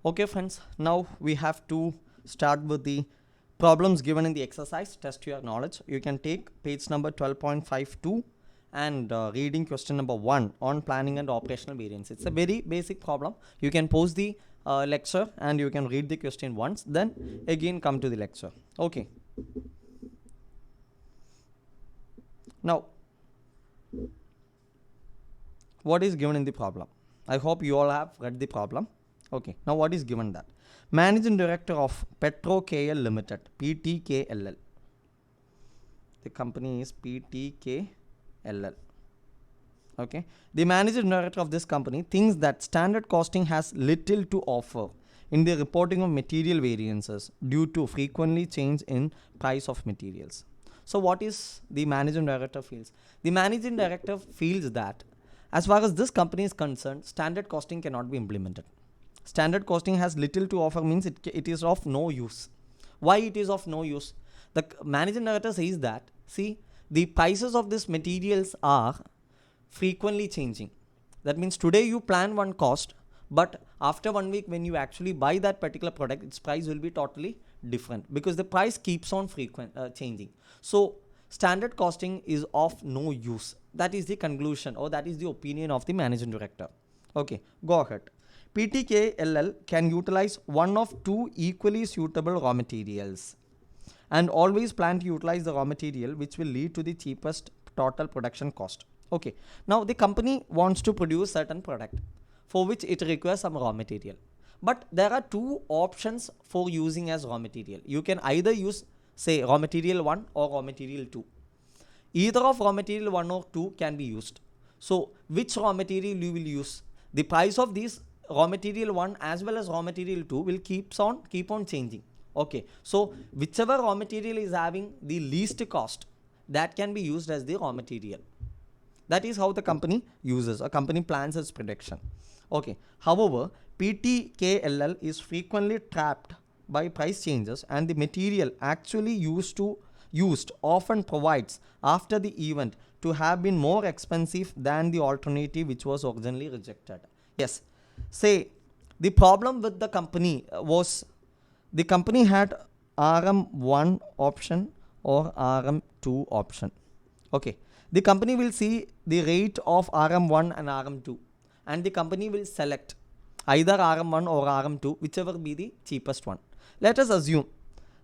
Okay friends, now we have to start with the problems given in the exercise. Test your knowledge. You can take page number 12.52 and reading question number 1 on planning and operational variance. It's a very basic problem. You can pause the lecture and you can read the question once, then again come to the lecture. Okay. Now, what is given in the problem? I hope you all have read the problem. Okay, now what is given that? Managing Director of Petro KL Limited, PTKLL. The company is PTKLL. Okay, the managing director of this company thinks that standard costing has little to offer in the reporting of material variances due to frequently change in price of materials. So what is the managing director feels? The managing director feels that as far as this company is concerned, standard costing cannot be implemented. Standard costing has little to offer means it is of no use. Why it is of no use? The managing director says that, see, the prices of these materials are frequently changing. That means today you plan one cost, but after 1 week when you actually buy that particular product, its price will be totally different because the price keeps on changing. So standard costing is of no use. That is the conclusion, or that is the opinion of the managing director. Okay, go ahead. PTKLL can utilize one of two equally suitable raw materials and always plan to utilize the raw material which will lead to the cheapest total production cost. Okay, now the company wants to produce certain product for which it requires some raw material, but there are two options for using as raw material. You can either use, say, raw material 1 or raw material 2. Either of raw material 1 or 2 can be used. So which raw material you will use? The price of these raw material 1 as well as raw material 2 will keep on changing. Okay, so whichever raw material is having the least cost, that can be used as the raw material. That is how the company uses, a company plans its prediction. Okay, however, PTKLL is frequently trapped by price changes, and the material actually used often provides after the event to have been more expensive than the alternative which was originally rejected. Yes, say the problem with the company was the company had RM1 option or RM2 option. Okay, the company will see the rate of RM1 and RM2, and the company will select either RM1 or RM2, whichever be the cheapest one. Let us assume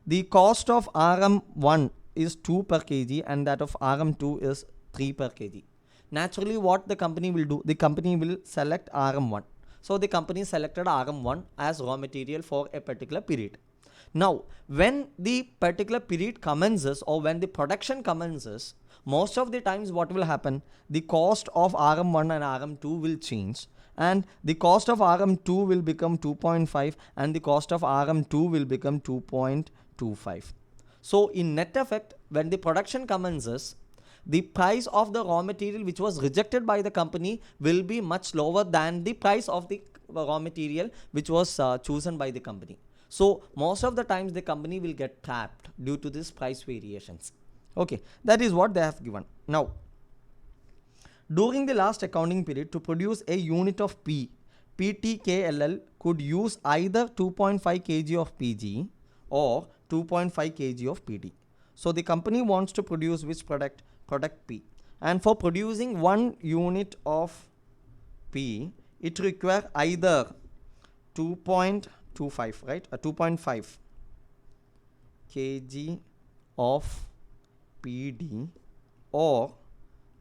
the cost of RM1 is 2 per kg and that of RM2 is 3 per kg. Naturally, what the company will do? The company will select RM1. So the company selected RM1 as raw material for a particular period. Now, when the particular period commences or when the production commences, most of the times what will happen? The cost of RM1 and RM2 will change, and the cost of RM2 will become 2.5 and the cost of RM2 will become 2.25. So in net effect, when the production commences, the price of the raw material which was rejected by the company will be much lower than the price of the raw material which was chosen by the company. So most of the times the company will get trapped due to these price variations. Okay, that is what they have given. Now, during the last accounting period, to produce a unit of P, PTKLL could use either 2.5 kg of PG or 2.5 kg of PD. So the company wants to produce which product? Product P. And for producing 1 unit of P, it requires either 2.25, right? 2.5 kg of PD or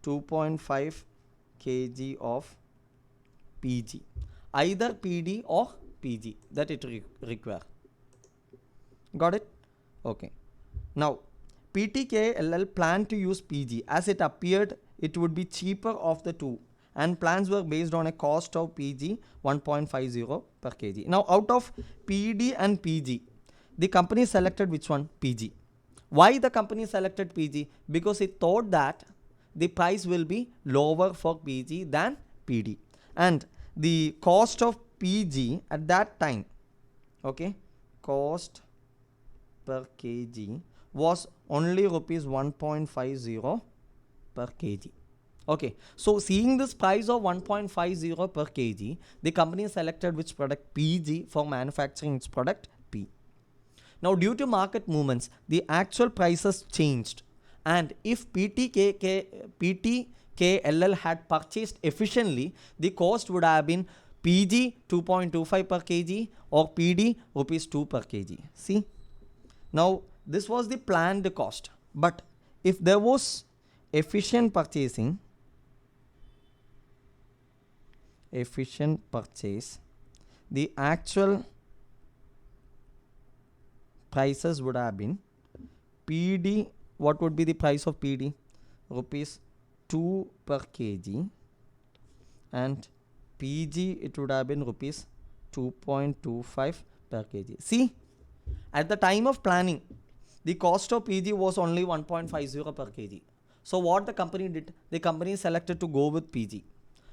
2.5 kg of PG. Either PD or PG that it require. Got it? Okay. Now, PTKLL planned to use PG as it appeared it would be cheaper of the two, and plans were based on a cost of PG 1.50 per kg. Now, out of PD and PG, the company selected which one? PG. Why the company selected PG? Because it thought that the price will be lower for PG than PD, and the cost of PG at that time, okay, cost per kg was only rupees 1.50 per kg. Okay, so seeing this price of 1.50 per kg, the company selected which product? PG, for manufacturing its product P. Now, due to market movements, the actual prices changed, and if PTKLL had purchased efficiently, the cost would have been PG 2.25 per kg or PD rupees 2 per kg. See, now this was the planned cost, but if there was efficient purchasing, the actual prices would have been PD. What would be the price of PD? Rupees 2 per kg, and PG, it would have been rupees 2.25 per kg. See, at the time of planning, the cost of PG was only 1.50 per kg. So what the company did? The company selected to go with PG.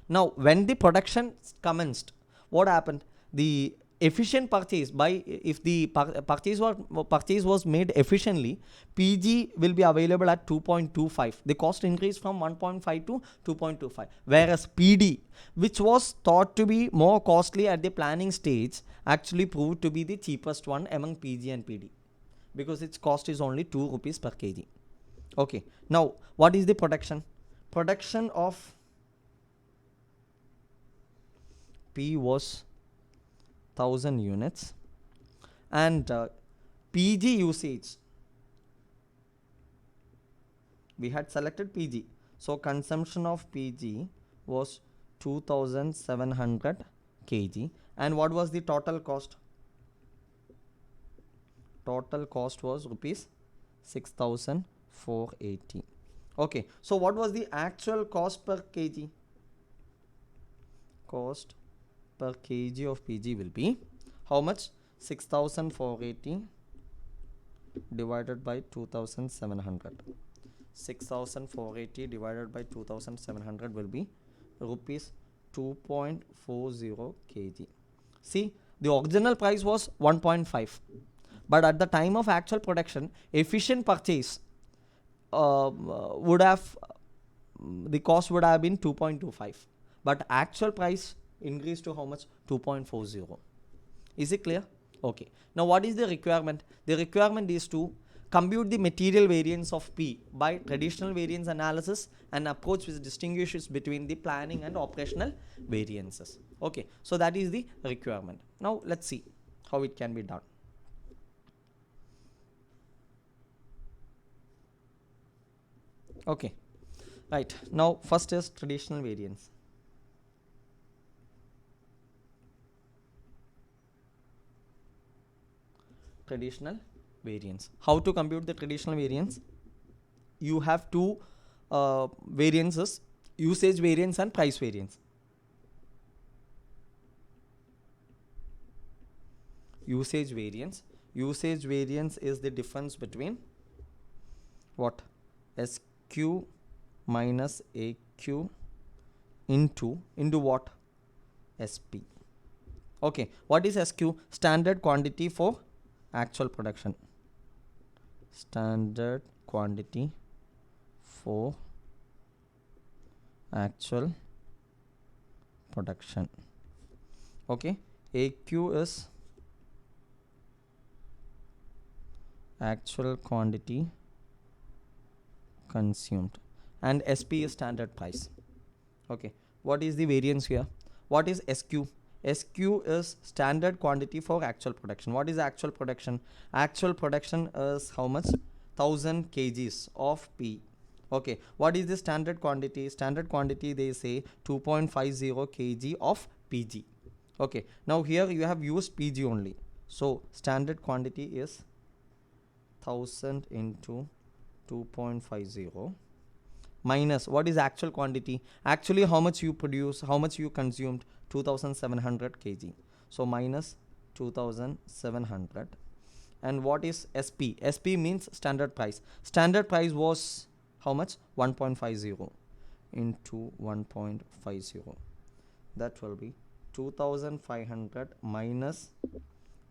Now, when the production commenced, what happened? The efficient purchase, by if the purchase was made efficiently, PG will be available at 2.25. The cost increased from 1.5 to 2.25. Whereas PD, which was thought to be more costly at the planning stage, actually proved to be the cheapest one among PG and PD, because its cost is only 2 rupees per kg. Okay, now what is the production? Production of P was 1000 units, and PG usage, we had selected PG, so consumption of PG was 2700 kg. And what was the total cost? Total cost was rupees 6480. Okay, so what was the actual cost per kg? Cost per kg of PG will be how much? 6480 divided by 2700. 6480 divided by 2700 will be rupees 2.40 kg. See, the original price was 1.5, but at the time of actual production, efficient purchase would have the cost would have been 2.25, but actual price increased to how much? 2.40. Is it clear? Okay, now what is the requirement? The requirement is to compute the material variance of P by traditional variance analysis, an approach which distinguishes between the planning and operational variances. Okay, so that is the requirement. Now let's see how it can be done. Okay, right, now first is traditional variance. Traditional variance. How to compute the traditional variance? You have two variances: usage variance and price variance. Usage variance is the difference between what? SQ minus AQ into what? SP. Okay, what is SQ? Standard quantity for actual production. Standard quantity for actual production. Okay, AQ is actual quantity consumed, and SP is standard price. Okay, what is the variance here? What is SQ? SQ is standard quantity for actual production. What is actual production? Actual production is how much? 1000 kgs of P. Okay, what is the standard quantity? Standard quantity, they say 2.50 kg of PG. Okay, now here you have used PG only, so standard quantity is 1000 into 2.50 minus what is actual quantity? Actually, how much you produce, how much you consumed? 2700 kg. So minus 2700. And what is SP? SP means standard price. Standard price was how much? 1.50 into 1.50. That will be 2500 minus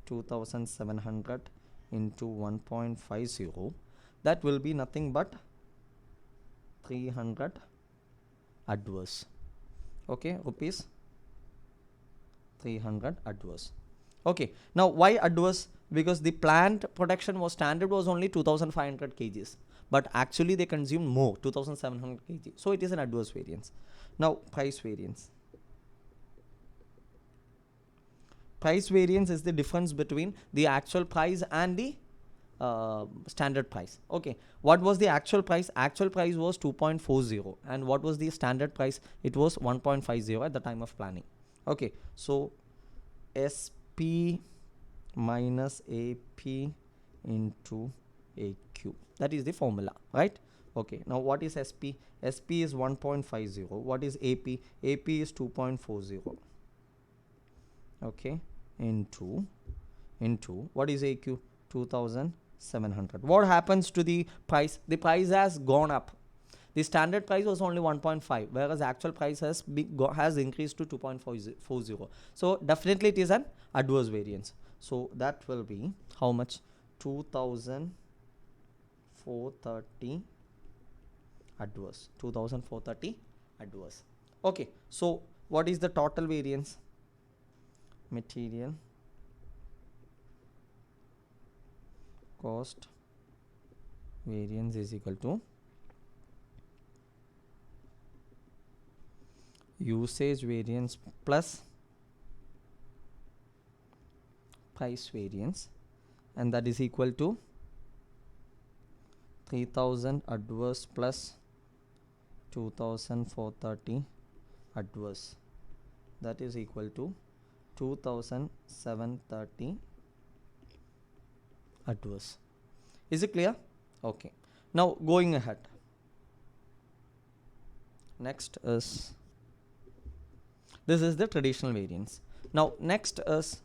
2700 into 1.50. That will be nothing but 300 adverse. Okay, rupees 300 adverse. Okay, now why adverse? Because the plant production was standard was only 2500 kgs, but actually they consumed more, 2700 kg. So it is an adverse variance. Now price variance. Price variance is the difference between the actual price and the standard price. Okay, what was the actual price? Actual price was 2.40, and what was the standard price? It was 1.50 at the time of planning. Okay, so SP minus AP into AQ, that is the formula, right? Okay, now what is SP? SP is 1.50. What is AP? AP is 2.40. Okay, into what is AQ? 2700. What happens to the price? The price has gone up. The standard price was only 1.5, whereas actual price has increased to 2.40. So definitely it is an adverse variance. So that will be how much? 2430 adverse. 2430 adverse. Okay, so what is the total variance? Material cost variance is equal to usage variance plus price variance, and that is equal to 3000 adverse plus 2430 adverse, that is equal to 2730 adverse. Is it clear? Okay, now going ahead, next is, this is the traditional variance. Now next is,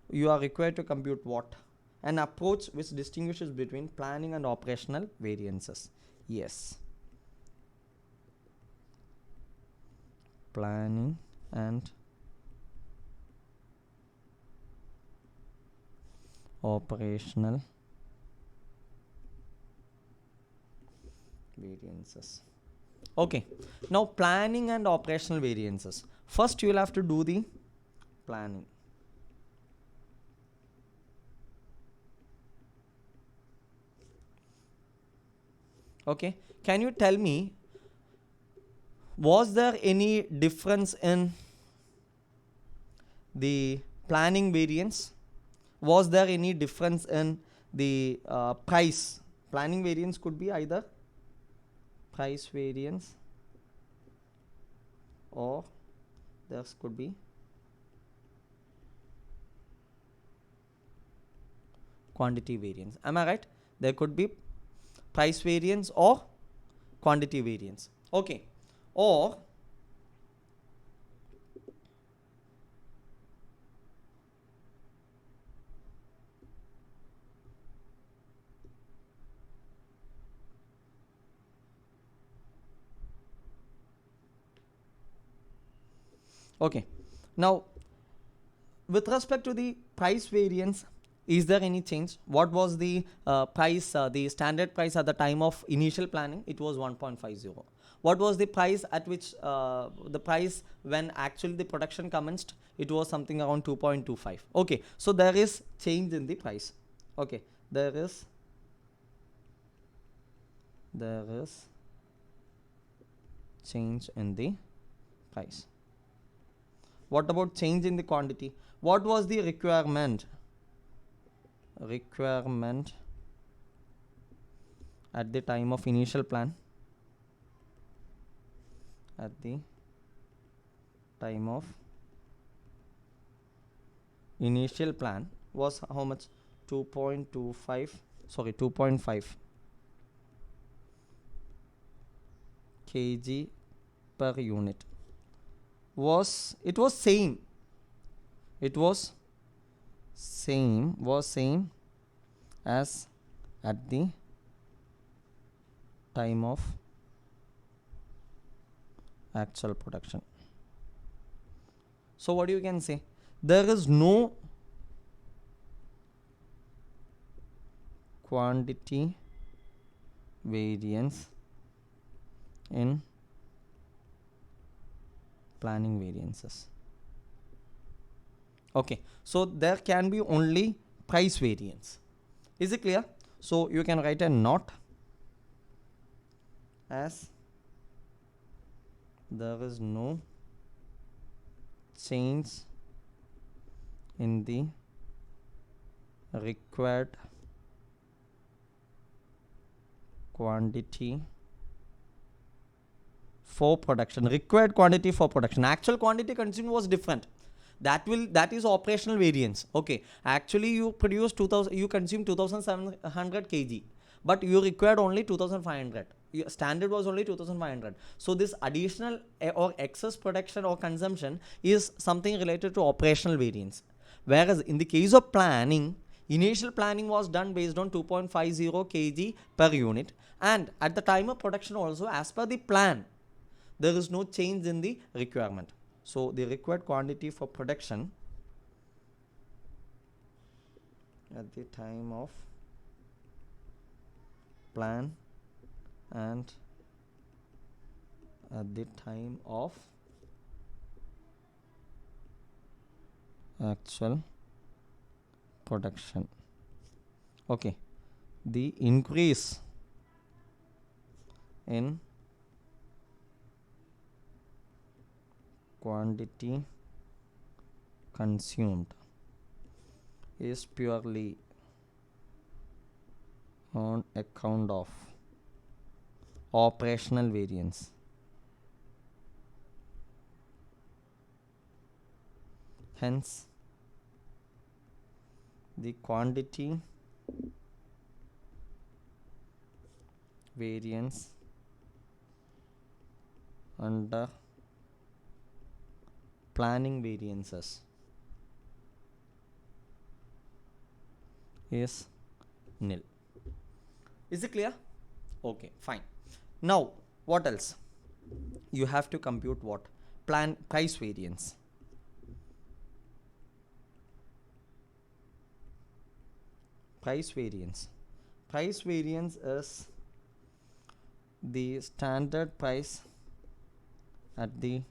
you are required to compute what? An approach which distinguishes between planning and operational variances. Yes, planning and operational variances. Okay, now planning and operational variances. First you will have to do the planning. Okay, can you tell me, was there any difference in the planning variance? Was there any difference in the price? Planning variance could be either price variance or there could be quantity variance. Am I right? There could be price variance or quantity variance. Okay, or okay, now with respect to the price variance, is there any change? What was the price, the standard price at the time of initial planning? It was 1.50. What was the price at which the price when actually the production commenced? It was something around 2.25. Okay, so there is change in the price. Okay, there is change in the price. What about change in the quantity? What was the requirement at the time of initial plan? At the time of initial plan was how much? 2.25, sorry, 2.5 kg per unit. It was same as at the time of actual production. So what you can say, there is no quantity variance in planning variances. Okay, so there can be only price variance. Is it clear? So you can write a not as there is no change in the required quantity for production. Required quantity for production. Actual quantity consumed was different. That is operational variance. Okay, actually you produce 2000, you consume 2700 kg, but you required only 2500. Your standard was only 2500. So this additional or excess production or consumption is something related to operational variance. Whereas in the case of planning, initial planning was done based on 2.50 kg per unit, and at the time of production also, as per the plan, there is no change in the requirement. So the required quantity for production at the time of plan and at the time of actual production. Okay, the increase in quantity consumed is purely on account of operational variance. Hence, the quantity variance under planning variances is nil. Is it clear? Okay, fine. Now what else? You have to compute what? Price variance. Price variance. Price variance is the standard price at the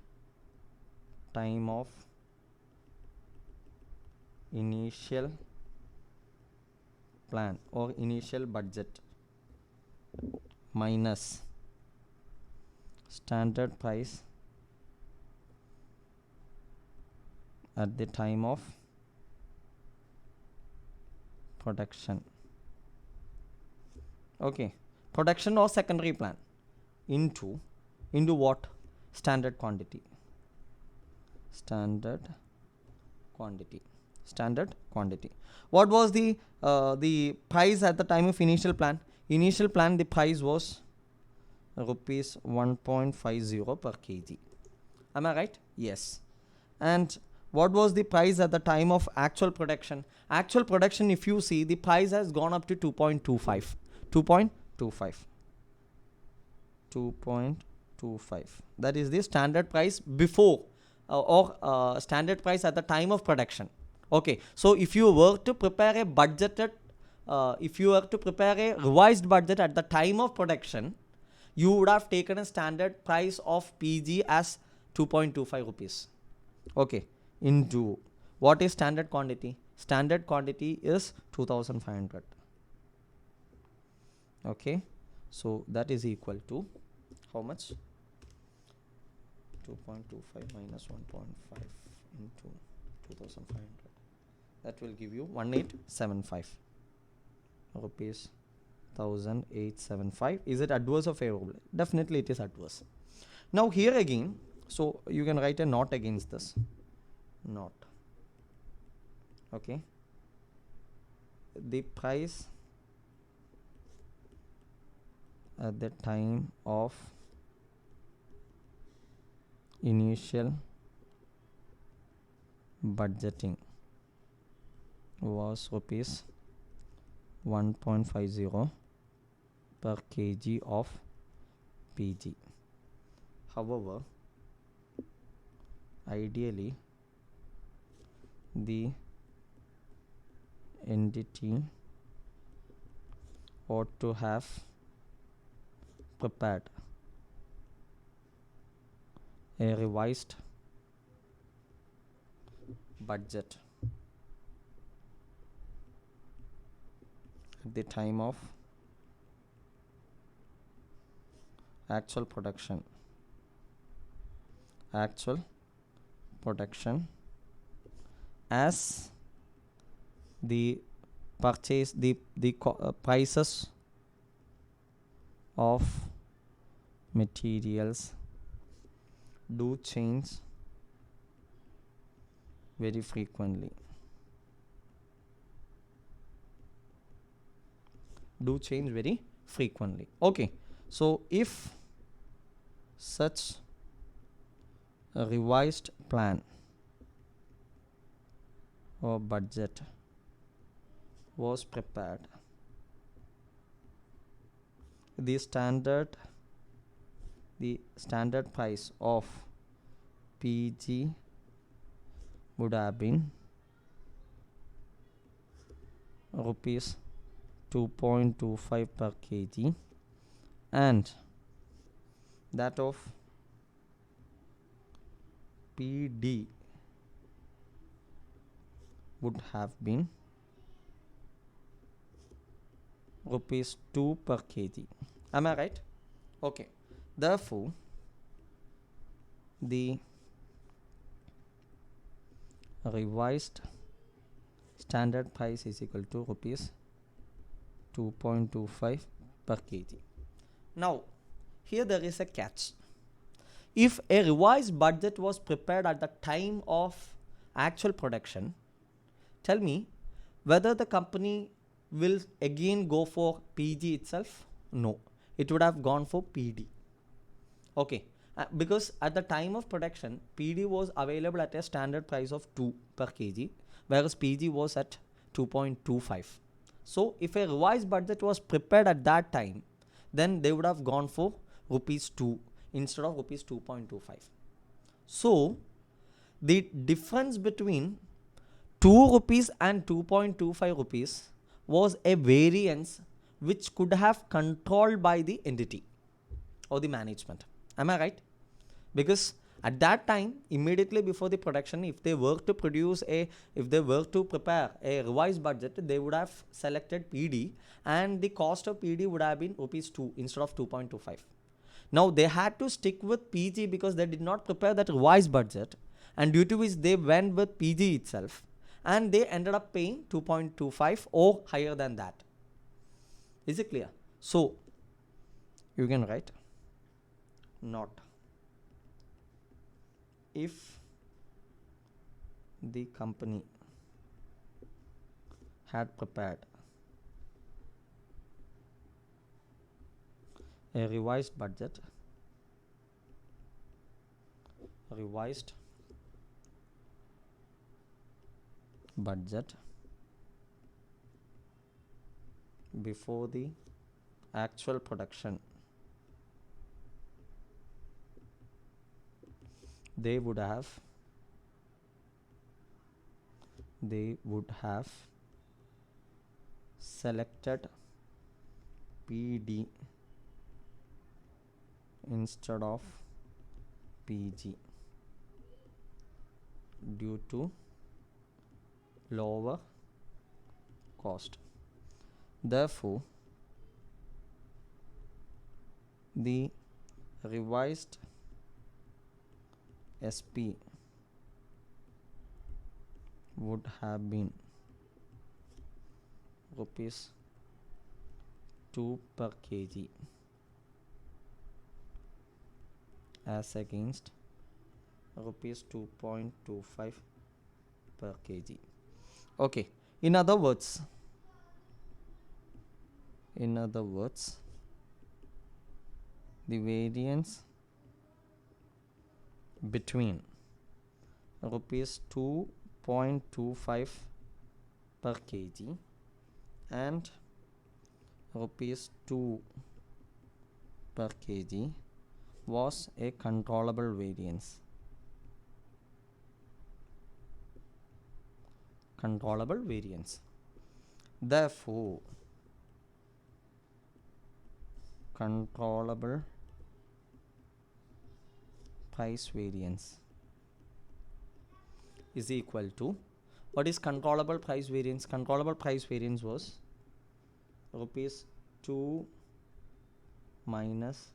time of initial plan or initial budget minus standard price at the time of production. Okay, production or secondary plan into what? Standard quantity. Standard quantity. What was the price at the time of initial plan? Initial plan, the price was rupees 1.50 per kg. Am I right? Yes. And what was the price at the time of actual production? Actual production, if you see, the price has gone up to 2.25. 2.25. That is the standard price before or standard price at the time of production. Okay, so if you were to prepare a budgeted, if you were to prepare a revised budget at the time of production, you would have taken a standard price of PG as 2.25 rupees. Okay, into what is standard quantity? Standard quantity is 2500. Okay, so that is equal to how much? 2.25 minus 1.5 into 2500. That will give you 1875 rupees. 1875. Is it adverse or favorable? Definitely it is adverse. Now here again, so you can write a not against this. Not. Okay. The price at the time of initial budgeting was rupees 1.50 per kg of PG. However, ideally the entity ought to have prepared a revised budget at the time of actual production as the prices of materials do change very frequently. Okay, so if such a revised plan or budget was prepared, the standard price of PG would have been rupees 2.25 per kg, and that of PD would have been rupees 2 per kg. Am I right? Okay. Therefore, the revised standard price is equal to rupees 2.25 per kg. Now, here there is a catch. If a revised budget was prepared at the time of actual production, tell me whether the company will again go for PG itself? No, it would have gone for PD. Okay, because at the time of production, PD was available at a standard price of 2 per kg, whereas PG was at 2.25. So if a revised budget was prepared at that time, then they would have gone for rupees 2 instead of rupees 2.25. So the difference between 2 rupees and 2.25 rupees was a variance which could have controlled by the entity or the management. Am I right? Because at that time, immediately before the production, if they were to prepare a revised budget, they would have selected PD, and the cost of PD would have been rupees 2 instead of 2.25. Now they had to stick with PG because they did not prepare that revised budget, and due to which they went with PG itself, and they ended up paying 2.25 or higher than that. Is it clear? So you can write not if the company had prepared a revised budget before the actual production, they would have selected PD instead of PG due to lower cost. Therefore, the revised SP would have been rupees 2 per kg as against rupees 2.25 per kg. Okay, in other words, the variance between rupees 2.25 per kg and rupees 2 per kg was a controllable variance. Therefore, controllable price variance is equal to, what is controllable price variance? Controllable price variance was rupees 2 minus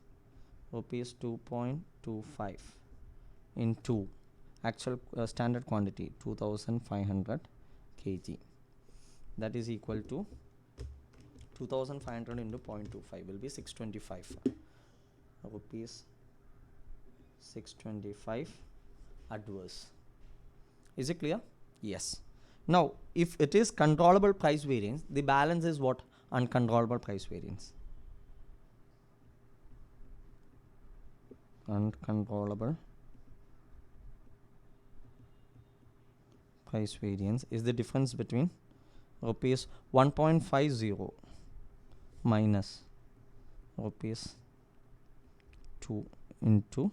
rupees 2.25 into actual standard quantity 2500 kg. That is equal to 2500 into 0.25 will be 625 rupees 625 adverse. Is it clear? Yes. Now if it is controllable price variance, the balance is what? Uncontrollable price variance. Uncontrollable price variance is the difference between rupees 1.50 minus rupees 2 into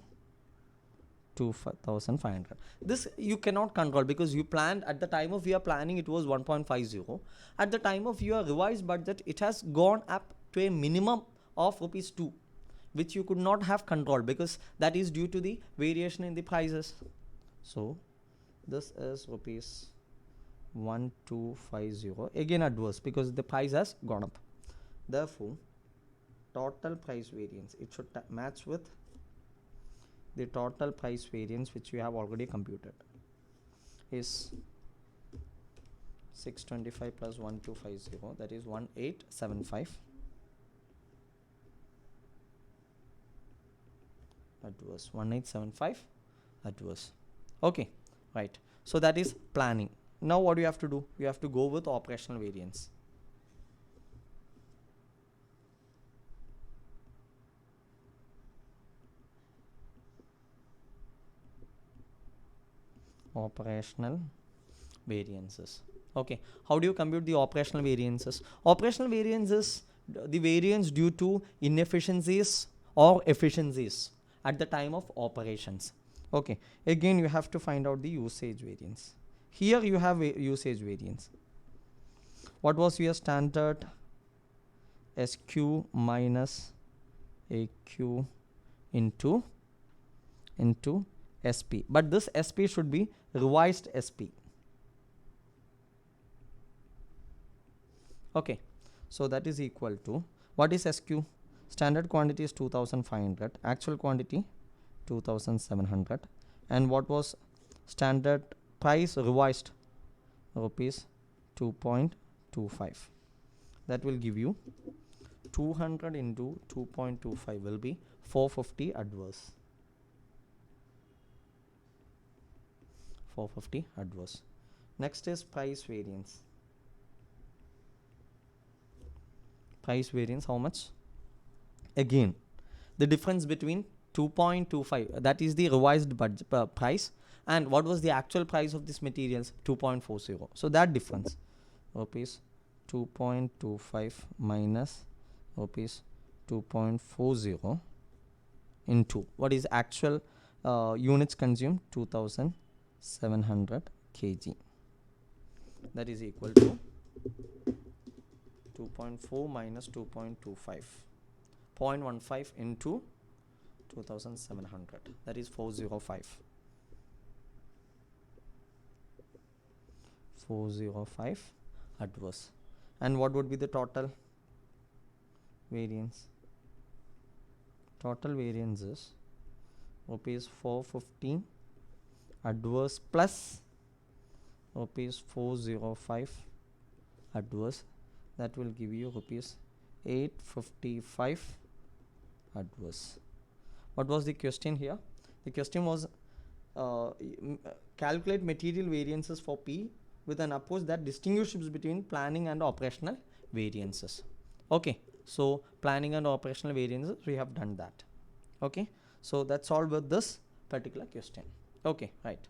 2500. This you cannot control because you planned at the time of your planning it was 1.50. At the time of your revised budget it has gone up to a minimum of rupees 2, which you could not have controlled because that is due to the variation in the prices. So this is rupees 1250, again adverse because the price has gone up. Therefore total price variance, it should match with the total price variance which we have already computed, is 625 plus 1250, that is 1875 adverse. 1875 adverse. Okay, right. So that is planning. Now what do you have to do? You have to go with operational variance. Operational variances. Okay, how do you compute the operational variances? Operational variance is the variance due to inefficiencies or efficiencies at the time of operations. Okay, again you have to find out the usage variance. Here you have a usage variance. What was your standard? SQ minus AQ into SP, but this SP should be revised SP. Okay, so that is equal to, what is SQ? Standard quantity is 2500, actual quantity 2700, and what was standard price revised? Rupees 2.25. That will give you 200 into 2.25 will be 450 adverse. 450 adverse. Next is price variance. Price variance, how much? Again, the difference between 2.25, that is the revised budget price, and what was the actual price of this materials? 2.40. So that difference, rupees 2.25 minus rupees 2.40 into what is actual units consumed? 2700 kg. That is equal to 2.4 minus 2.25, 0.15 into 2700, that is 405. 405 adverse. And what would be the total variance? Total variance is rupees 450 adverse plus rupees 405 adverse. That will give you rupees 855 adverse. What was the question here? The question was calculate material variances for P with an approach that distinguishes between planning and operational variances. Okay, so planning and operational variances, we have done that. Okay, so that's all with this particular question. Okay, right.